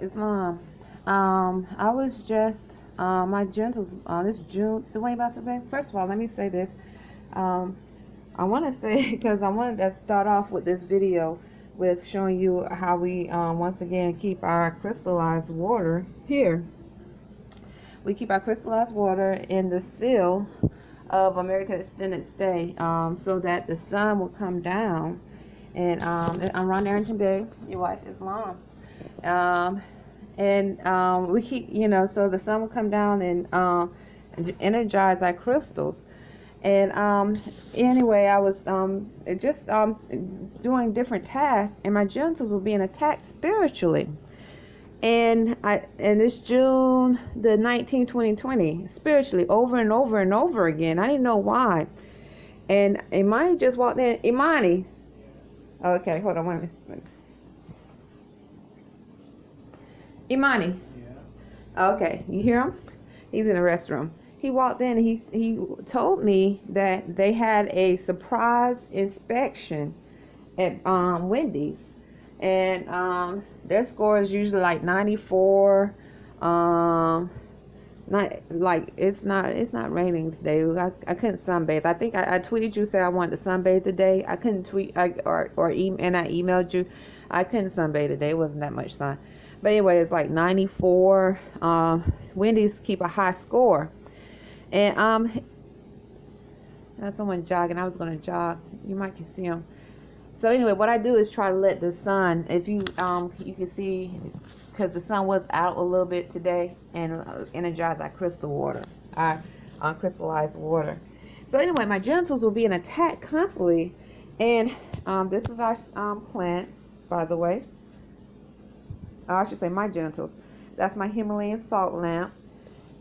Islam. I was just my gentles this June. The way about the day. First of all, let me say this. Um, I want to say because I wanted to start off with this video with showing you how we once again keep our crystallized water here. We keep our crystallized water in the seal of American Extended Stay, so that the sun will come down. And I'm Ron Arrington-Bey. Your wife is Lon. Um, and we keep, so the sun will come down and energize our crystals. And anyway, I was just doing different tasks, and my genitals were being attacked spiritually. And this June the 19th, 2020, spiritually over and over and over again. I didn't know why. And Imani just walked in. Imani. Okay, hold on one minute. Imani. Yeah. Okay, you hear him? He's in the restroom. He walked in and he told me that they had a surprise inspection at Wendy's. And their score is usually like 94. Not like it's not raining today. I couldn't sunbathe. I think I tweeted you, said I wanted to sunbathe today. I couldn't tweet and I emailed you. I couldn't sunbathe today. It wasn't that much sun. But anyway, it's like 94. Wendy's keep a high score. And that's someone jogging. I was gonna jog. You might can see them. So anyway, what I do is try to let the sun, if you can see, because the sun was out a little bit today, and energize our crystal water, our crystallized water. So anyway, my genitals were being attacked constantly, and this is our plants, by the way. I should say my genitals. That's my Himalayan salt lamp,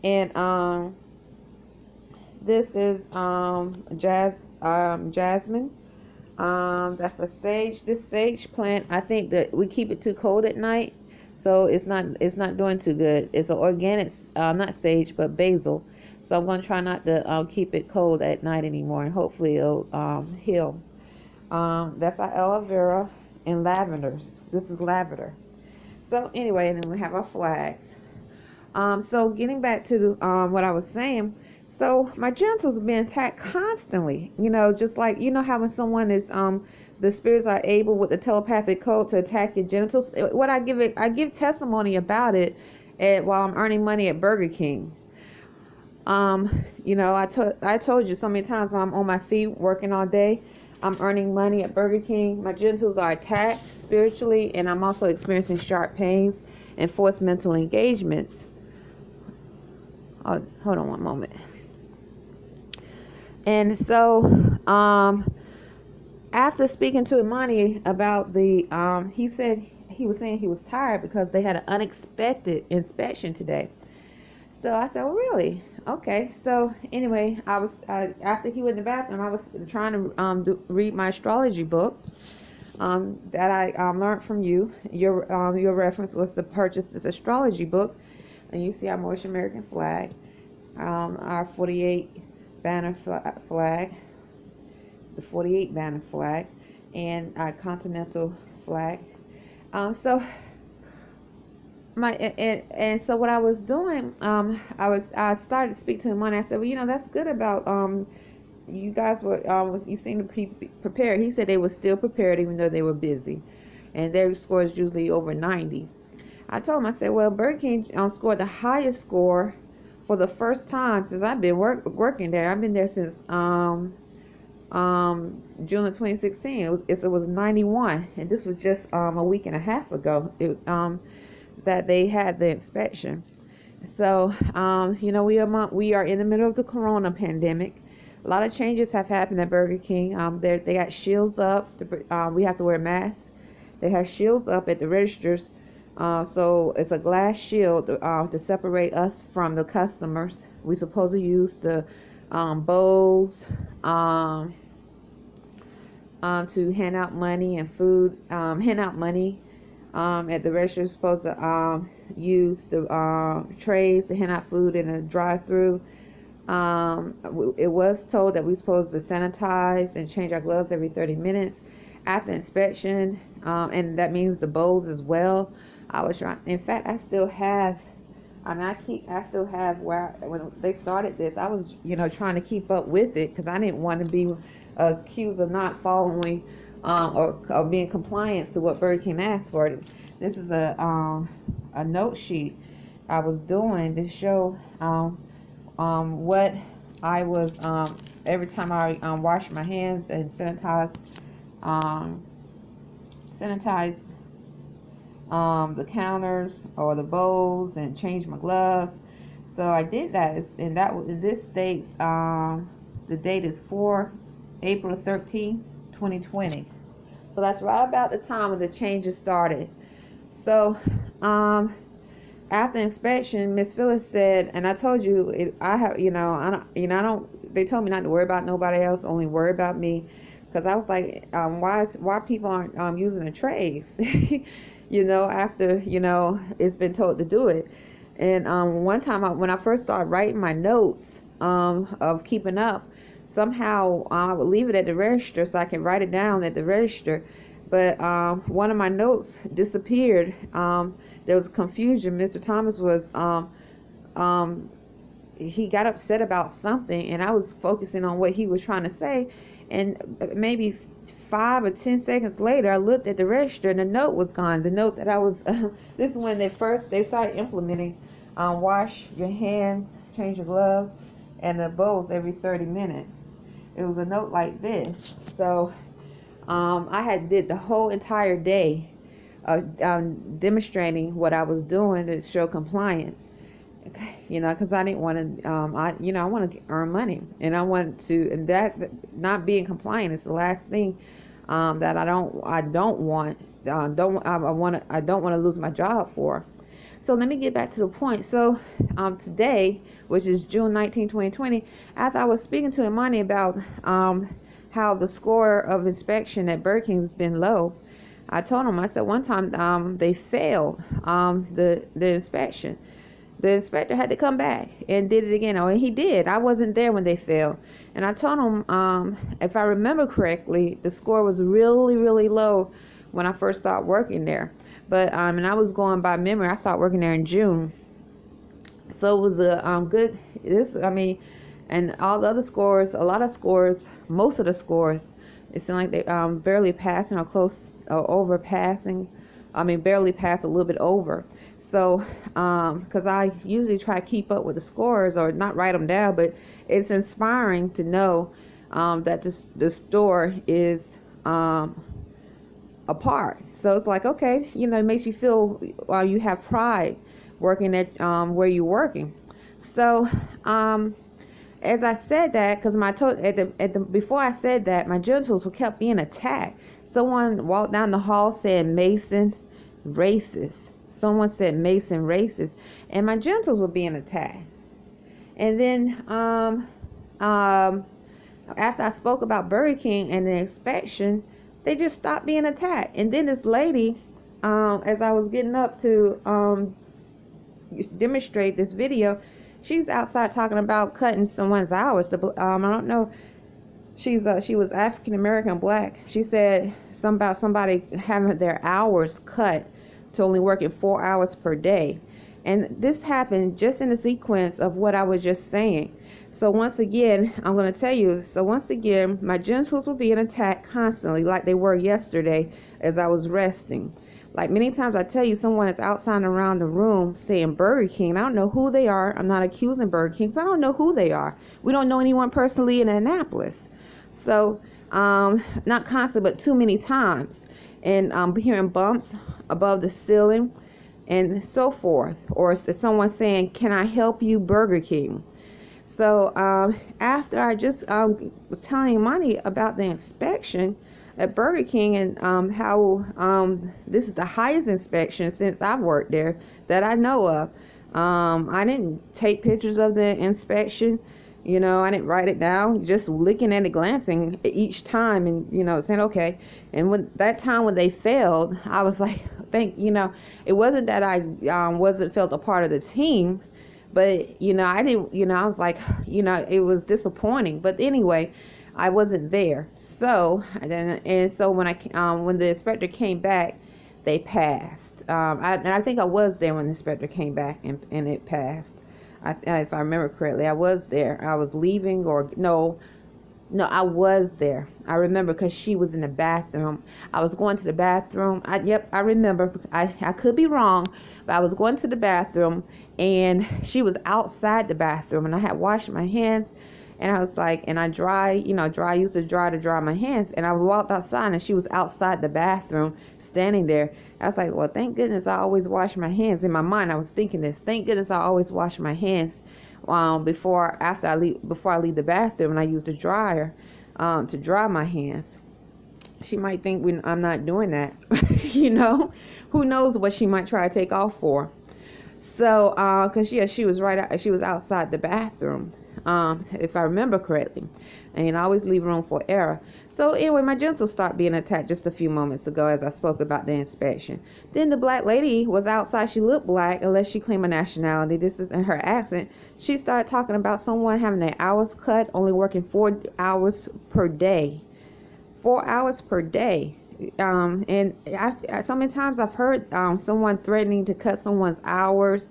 and this is jasmine. That's a sage. This sage plant, I think that we keep it too cold at night, so it's not doing too good. It's an organic, not sage, but basil. So I'm going to try not to keep it cold at night anymore, and hopefully it'll heal. That's our aloe vera and lavenders. This is lavender. So anyway, and then we have our flags. So getting back to what I was saying. So my genitals are being attacked constantly, just like, how when someone is, the spirits are able with the telepathic code to attack your genitals. What I give testimony about it while I'm earning money at Burger King. I told you so many times when I'm on my feet working all day, I'm earning money at Burger King. My genitals are attacked spiritually, and I'm also experiencing sharp pains and forced mental engagements. Oh, hold on one moment. And so, after speaking to Imani about he was saying he was tired because they had an unexpected inspection today. So I said, well, really? Okay. So anyway, I was after he went in the bathroom, I was trying to read my astrology book that I learned from you. Your reference was to purchase this astrology book, and you see our Moorish American flag, our 48 banner flag, the 48 banner flag, and our continental flag. So what I was doing, I started to speak to him, and I said, well, that's good about you guys were you seem to be prepared. He said they were still prepared even though they were busy, and their score is usually over 90. I told him, I said, well, Burger King scored the highest score for the first time since I've been working there. I've been there since June of 2016. It was 91, and this was just a week and a half ago that they had the inspection. So we are in the middle of the corona pandemic. A lot of changes have happened at Burger King. They got shields up. We have to wear masks. They have shields up at the registers. So it's a glass shield to separate us from the customers. We're supposed to use the bowls to hand out money and food. Hand out money at the register. We're supposed to use the trays to hand out food in a drive-through. It was told that we're supposed to sanitize and change our gloves every 30 minutes after inspection, and that means the bowls as well. I was trying. In fact, I still have. I still have where when they started this, I was, trying to keep up with it because I didn't want to be accused of not following or being compliant to what Burger King asked for. This is a note sheet I was doing to show what I was every time I wash my hands and um, sanitize the counters or the bowls and change my gloves. So I did that, and this states the date is April 13th, 2020. So that's right about the time when the changes started. So after inspection, Miss Phyllis said, and I told you, I have, I don't. They told me not to worry about nobody else, only worry about me, because I was like, why people aren't using the trays, after it's been told to do it. And one time when I first started writing my notes of keeping up, somehow I would leave it at the register so I can write it down at the register. But one of my notes disappeared. There was confusion. Mr. Thomas was he got upset about something, and I was focusing on what he was trying to say. And maybe 5 or 10 seconds later, I looked at the register and the note was gone. The note that I was this is when they started implementing wash your hands, change your gloves, and the bowls every 30 minutes. It was a note like this. So I had did the whole entire day demonstrating what I was doing to show compliance. Because I didn't want to, I want to earn money, and I want to, and that not being compliant is the last thing that I don't want to lose my job for. So let me get back to the point. So today, which is June 19, 2020, after I was speaking to Imani about how the score of inspection at Burger King has been low, I told him, I said one time they failed the inspection. The inspector had to come back and did it again. Oh, and he did. I wasn't there when they failed. And I told him, if I remember correctly, the score was really, really low when I first started working there. But and I was going by memory. I started working there in June. So it was a good. And all the other scores, a lot of scores, most of the scores, it seemed like they barely passing or close or over passing. Barely passed, a little bit over. So, because I usually try to keep up with the scores or not write them down, but it's inspiring to know that the store is apart. So it's like, okay, it makes you feel you have pride working at where you're working. So, as I said that, because before I said that, my genitals were kept being attacked. Someone walked down the hall saying Mason racist. Someone said Mason racist, and my genitals were being attacked. And then after I spoke about Burger King and the inspection, they just stopped being attacked. And then this lady, as I was getting up to demonstrate this video, she's outside talking about cutting someone's hours. I don't know. She was African American black. She said something about somebody having their hours cut to only working 4 hours per day. And this happened just in the sequence of what I was just saying. So once again, I'm going to tell you, my genitals were being attacked constantly like they were yesterday as I was resting. Like many times I tell you, someone is outside around the room saying Burger King. I don't know who they are. I'm not accusing Burger King, because I don't know who they are. We don't know anyone personally in Annapolis. So, not constantly, but too many times. And hearing bumps above the ceiling and so forth, or someone saying, can I help you, Burger King? So after I just was telling Imani about the inspection at Burger King and how this is the highest inspection since I've worked there that I know of. I didn't take pictures of the inspection. I didn't write it down, just looking at it, glancing each time and, saying, okay. And when they failed, I was like, it wasn't that I wasn't felt a part of the team, but, I didn't, I was like, it was disappointing. But anyway, I wasn't there. So, so when the inspector came back, they passed. and I think I was there when the inspector came back and it passed. If I remember correctly, I was there. I was leaving, or no, I was there. I remember because she was in the bathroom. I was going to the bathroom. Yep, I remember. I could be wrong, but I was going to the bathroom, and she was outside the bathroom, and I had washed my hands, and I was like, and I used to dry my hands, and I walked outside, and she was outside the bathroom, standing there. I was like, well, thank goodness I always wash my hands. In my mind, I was thinking this. Thank goodness I always wash my hands before I leave the bathroom, and I use the dryer to dry my hands. She might think I'm not doing that. Who knows what she might try to take off for. So because she was she was outside the bathroom, if I remember correctly, and I always leave room for error. So anyway, my genitals start being attacked just a few moments ago as I spoke about the inspection. Then the black lady was outside. She looked black, unless she claimed a nationality. This is in her accent. She started talking about someone having their hours cut, only working 4 hours per day. 4 hours per day. And so many times I've heard someone threatening to cut someone's hours,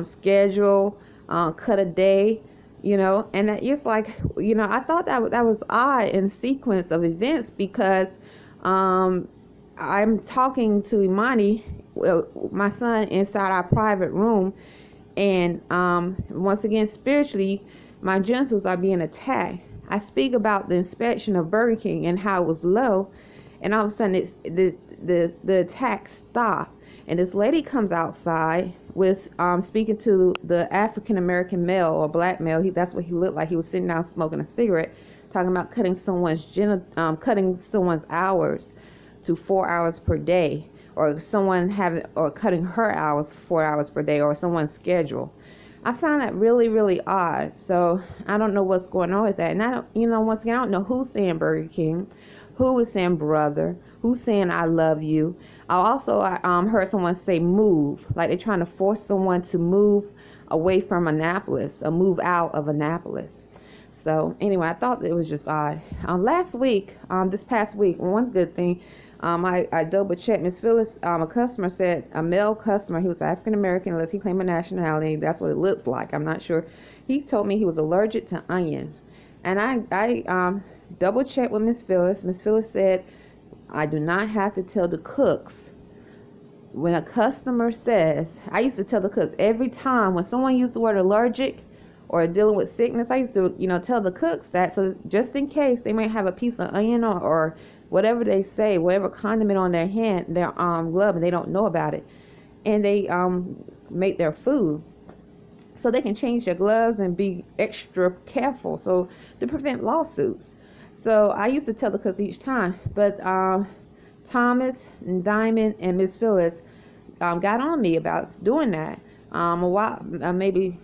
schedule, cut a day. And it's like, I thought that was odd in sequence of events, because I'm talking to Imani, my son, inside our private room, and once again, spiritually, my genitals are being attacked. I speak about the inspection of Burger King and how it was low, and all of a sudden the attack stopped. And this lady comes outside with speaking to the African American male, or black male. That's what he looked like. He was sitting down smoking a cigarette, talking about cutting someone's hours to 4 hours per day, or cutting her hours 4 hours per day, or someone's schedule. I found that really, really odd. So I don't know what's going on with that. And I don't, once again, I don't know who's saying Burger King, who is saying brother, who's saying I love you. I heard someone say move, like they're trying to force someone to move away from Annapolis, or move out of Annapolis. So anyway, I thought it was just odd. This past week, one good thing, I double checked. Miss Phyllis, a customer said, a male customer, he was African American, unless he claimed a nationality. That's what it looks like. I'm not sure. He told me he was allergic to onions, and I double checked with Miss Phyllis. Miss Phyllis said, I do not have to tell the cooks. When a customer says, I used to tell the cooks every time when someone used the word allergic or dealing with sickness, I used to, tell the cooks that, so just in case they might have a piece of onion or whatever they say, whatever condiment on their hand, their glove, and they don't know about it, and they make their food, so they can change their gloves and be extra careful, so to prevent lawsuits. So I used to tell the cooks each time, but Thomas and Diamond and Miss Phyllis got on me about doing that a while, maybe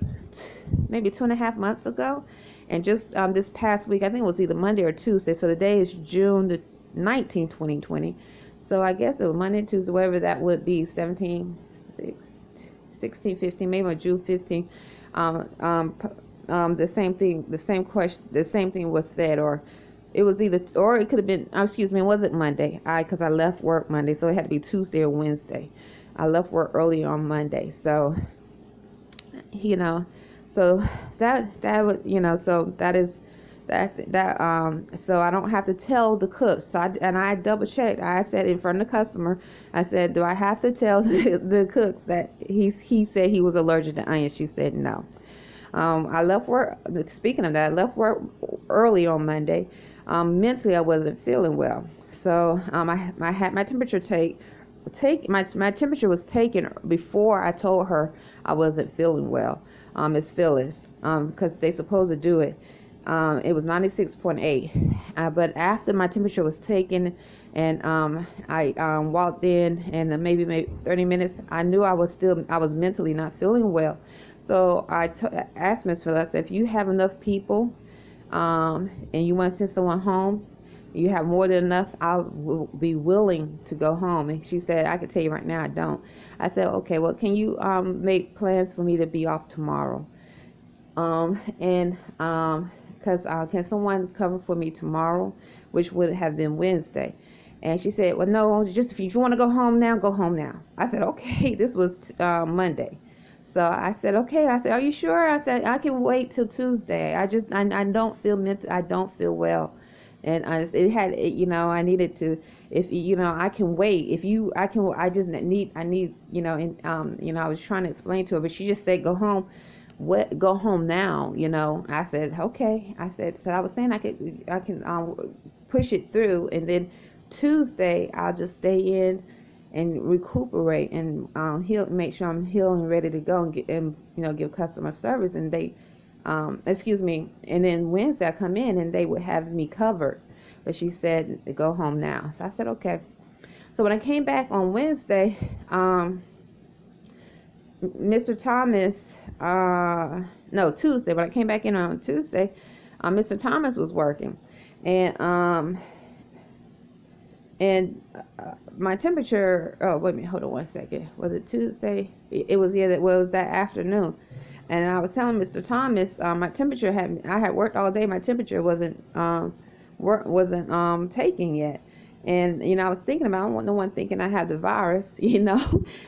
2.5 months ago, and just this past week, I think it was either Monday or Tuesday. So the day is June the 19th, 2020. So I guess it was Monday, Tuesday, whatever that would be, 17, 16, 15, maybe June 15th. The same thing, the same question, the same thing was said, or it was either, or it could have been, it wasn't Monday, because I left work Monday, so it had to be Tuesday or Wednesday. I left work early on Monday, so, so that was, so so I don't have to tell the cooks. So I double checked. I said in front of the customer, I said, do I have to tell the cooks that he said he was allergic to onions? She said no. I left work, speaking of that, I left work early on Monday. Mentally I wasn't feeling well. So I had my temperature my temperature was taken before I told her I wasn't feeling well. Miss Phyllis, because they supposed to do it. It was 96.8. But after my temperature was taken, and I walked in, and maybe 30 minutes, I knew I was mentally not feeling well. So I asked Miss Phyllis, I said, if you have enough people, and you want to send someone home, you have more than enough, I will be willing to go home. And she said, I can tell you right now, I don't. I said, okay, well, can you make plans for me to be off tomorrow? Because can someone cover for me tomorrow, which would have been Wednesday? And she said, well, no, just if you want to go home now, go home now. I said, okay. This was Monday. So I said, okay. I said, are you sure? I said, I can wait till Tuesday. I don't feel mental. I don't feel well. And I needed to, if, I can wait. If you, I can, I need, I was trying to explain to her, but she just said, go home. What, go home now, I said, okay. I said, because I was saying I can push it through, and then Tuesday I'll just stay in and recuperate and heal, make sure I'm healed and ready to go and give customer service. And they, excuse me, and then Wednesday I come in and they would have me covered. But she said to go home now. So I said, okay. So when I came back on Wednesday, Mr. Thomas, no, Tuesday, when I came back in on Tuesday, Mr. Thomas was working. And my temperature, oh, wait a minute, hold on one second. Was it Tuesday? It was, yeah, it was that afternoon. And I was telling Mr. Thomas, my temperature I had worked all day. My temperature wasn't taking yet. And, I was thinking about, I don't want no one thinking I have the virus,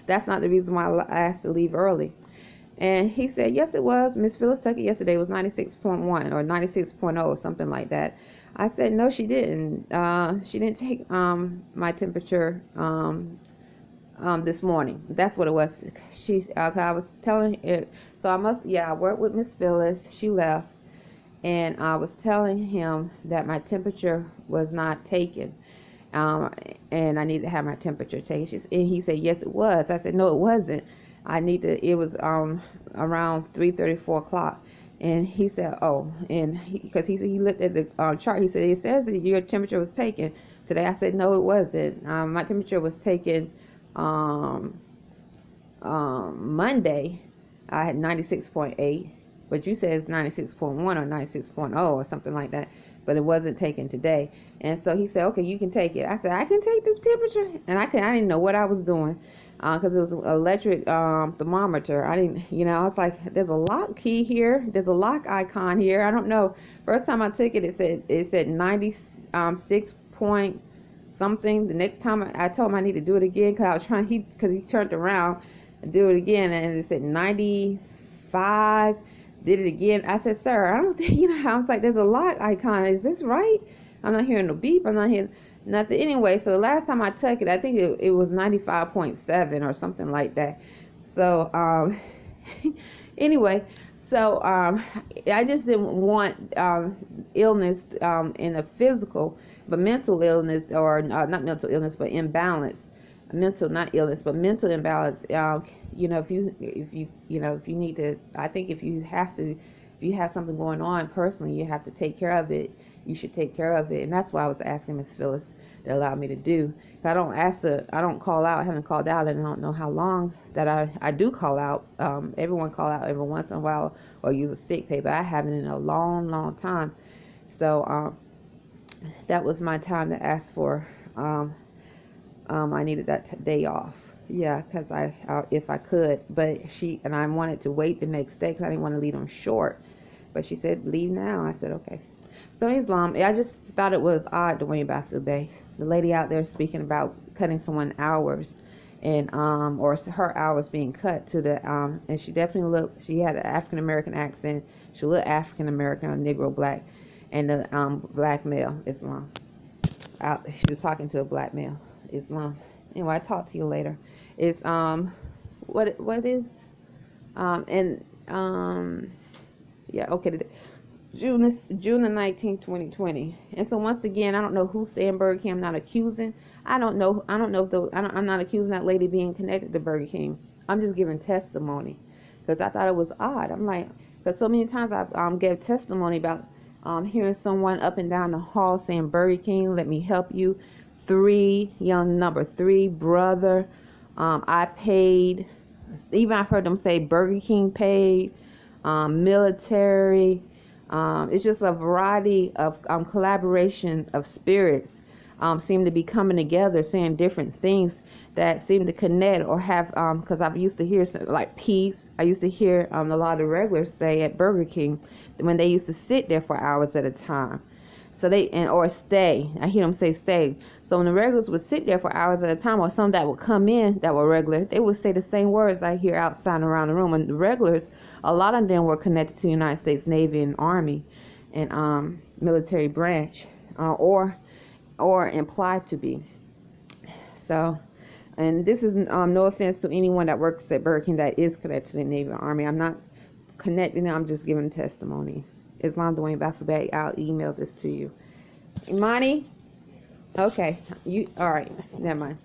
That's not the reason why I asked to leave early. And he said, yes, it was. Miss Phyllis took it yesterday. It was 96.1 or 96.0, something like that. I said, no, she didn't. She didn't take my temperature this morning. That's what it was. I was telling it. So I worked with Miss Phyllis. She left. And I was telling him that my temperature was not taken. And I need to have my temperature taken. And he said, yes, it was. I said, no, it wasn't. It was around 3:30, 4 o'clock. And he said, oh, and because he looked at the chart, he said, it says that your temperature was taken today. I said, no, it wasn't. My temperature was taken Monday. I had 96.8, but you said it's 96.1 or 96.0 or something like that, but it wasn't taken today. And so he said, okay, you can take it. I said, I can take the temperature? And I didn't know what I was doing. Because it was an electric thermometer. I didn't, I was like, there's a lock key here. There's a lock icon here. I don't know. First time I took it, it said 96 point something. The next time I told him I need to do it again because I was trying, because he turned around and do it again, and it said 95. Did it again. I said, sir, I don't think, I was like, there's a lock icon. Is this right? I'm not hearing no beep. I'm not hearing nothing. Anyway, so the last time I took it, I think it was 95.7 or something like that. So anyway, so I just didn't want illness in a physical, but mental illness, or not mental illness, but imbalance. Mental, not illness, but mental imbalance. If you need to, I think if you have something going on personally, you have to take care of it. You should take care of it. And that's why I was asking Miss Phyllis to allow me to do. I don't call out. I haven't called out, and I don't know how long that I do call out. Everyone call out every once in a while or use a sick pay, but I haven't in a long, long time. So that was my time to ask for. I needed that day off. Yeah, because if I could, but I wanted to wait the next day because I didn't want to leave them short. But she said, leave now. I said, okay. So Islam, I just thought it was odd the way Bey, the lady out there speaking about cutting someone's hours, and or her hours being cut to the and she definitely she had an African American accent. She looked African American or Negro black, and the black male Islam. She was talking to a black male Islam. Anyway, I'll talk to you later. It's what is yeah, okay. June the 19th, 2020. And so once again, I don't know who's saying Burger King. I'm not accusing. I don't know if I'm not accusing that lady being connected to Burger King. I'm just giving testimony because I thought it was odd. I'm like, because so many times I've gave testimony about hearing someone up and down the hall saying Burger King, let me help you. 3, number 3, brother. I paid. Even I've heard them say Burger King paid. Military. It's just a variety of collaboration of spirits seem to be coming together, saying different things that seem to connect or have, because I've used to hear like peace. I used to hear a lot of regulars say at Burger King when they used to sit there for hours at a time. So or stay. I hear them say stay. So when the regulars would sit there for hours at a time, or some that would come in that were regular, they would say the same words I hear outside and around the room. And the regulars, a lot of them were connected to the United States Navy and Army and military branch, or implied to be. So, and this is no offense to anyone that works at Burger King that is connected to the Navy and Army. I'm not connecting them. I'm just giving testimony. Islam Dwayne Bafabay, I'll email this to you. Imani? Okay. All right. Never mind.